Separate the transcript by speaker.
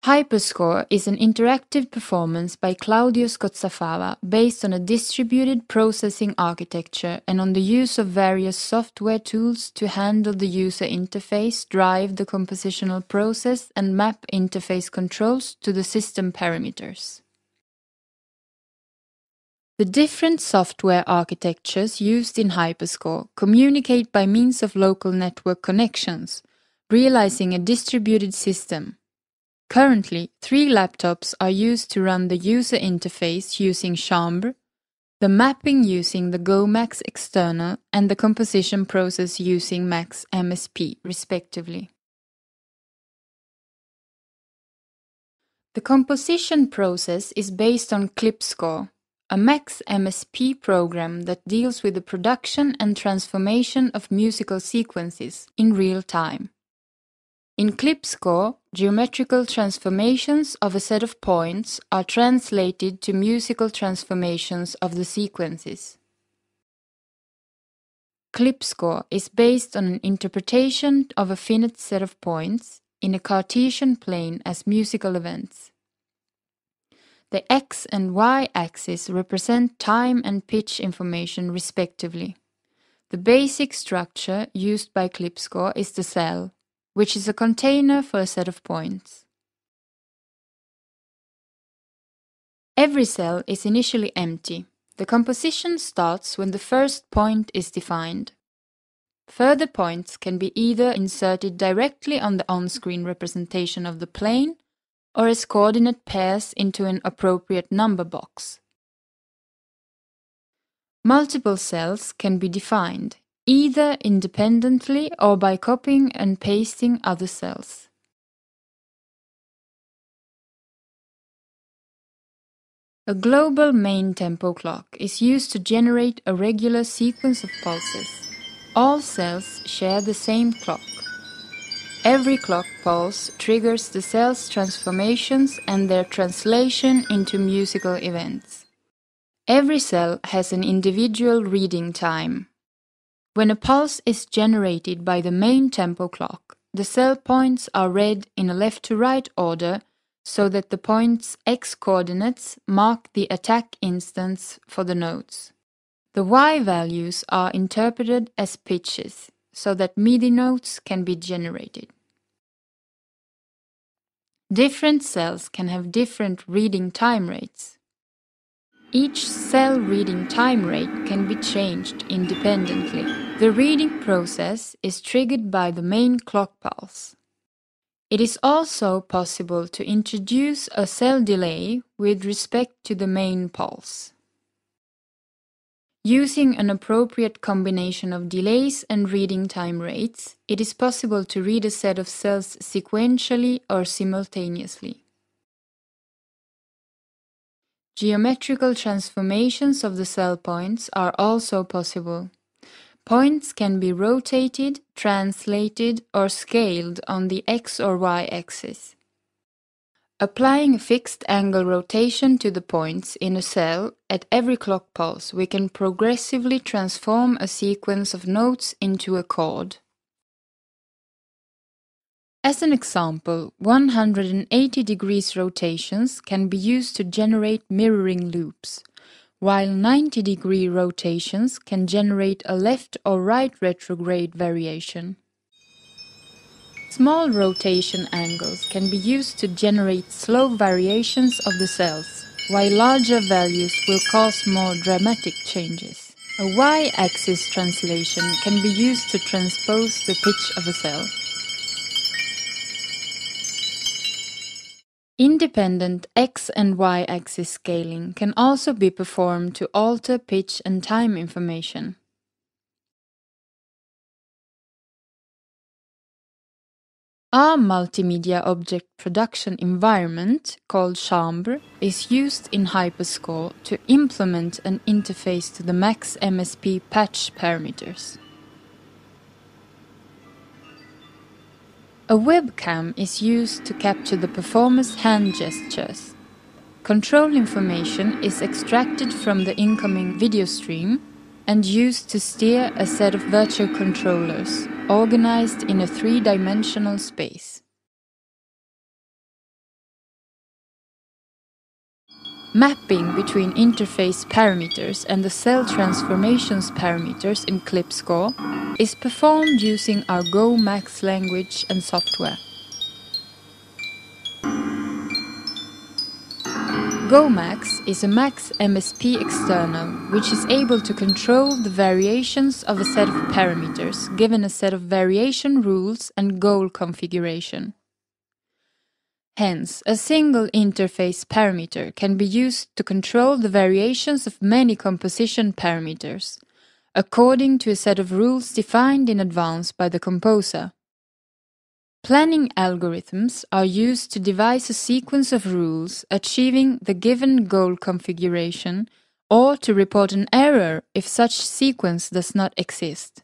Speaker 1: Hyperscore is an interactive performance by Claudio Scozzafava based on a distributed processing architecture and on the use of various software tools to handle the user interface, drive the compositional process, and map interface controls to the system parameters. The different software architectures used in Hyperscore communicate by means of local network connections, realizing a distributed system. Currently, 3 laptops are used to run the user interface using Chambre, the mapping using the GoMax external, and the composition process using Max MSP, respectively. The composition process is based on Clipscore, a Max MSP program that deals with the production and transformation of musical sequences in real time. In Clipscore, geometrical transformations of a set of points are translated to musical transformations of the sequences. Clipscore is based on an interpretation of a finite set of points in a Cartesian plane as musical events. The X and Y axes represent time and pitch information respectively. The basic structure used by Clipscore is the cell, which is a container for a set of points. Every cell is initially empty. The composition starts when the first point is defined. Further points can be either inserted directly on the on-screen representation of the plane or as coordinate pairs into an appropriate number box. Multiple cells can be defined, either independently or by copying and pasting other cells. A global main tempo clock is used to generate a regular sequence of pulses. All cells share the same clock. Every clock pulse triggers the cell's transformations and their translation into musical events. Every cell has an individual reading time. When a pulse is generated by the main tempo clock, the cell points are read in a left-to-right order so that the point's X coordinates mark the attack instance for the notes. The Y values are interpreted as pitches so that MIDI notes can be generated. Different cells can have different reading time rates. Each cell reading time rate can be changed independently. The reading process is triggered by the main clock pulse. It is also possible to introduce a cell delay with respect to the main pulse. Using an appropriate combination of delays and reading time rates, it is possible to read a set of cells sequentially or simultaneously. Geometrical transformations of the cell points are also possible. Points can be rotated, translated, or scaled on the X or Y axis. Applying a fixed angle rotation to the points in a cell at every clock pulse, we can progressively transform a sequence of notes into a chord. As an example, 180 degrees rotations can be used to generate mirroring loops, while 90-degree rotations can generate a left or right retrograde variation. Small rotation angles can be used to generate slow variations of the cells, while larger values will cause more dramatic changes. A Y-axis translation can be used to transpose the pitch of a cell. Independent X and Y-axis scaling can also be performed to alter pitch and time information. Our multimedia object production environment, called Chambre, is used in Hyperscore to implement an interface to the Max MSP patch parameters. A webcam is used to capture the performer's hand gestures. Control information is extracted from the incoming video stream and used to steer a set of virtual controllers, organized in a 3-dimensional space. Mapping between interface parameters and the cell transformations parameters in Hyperscore is performed using our GoMax language and software. GoMax is a Max MSP external which is able to control the variations of a set of parameters given a set of variation rules and goal configuration. Hence, a single interface parameter can be used to control the variations of many composition parameters, according to a set of rules defined in advance by the composer. Planning algorithms are used to devise a sequence of rules achieving the given goal configuration or to report an error if such sequence does not exist.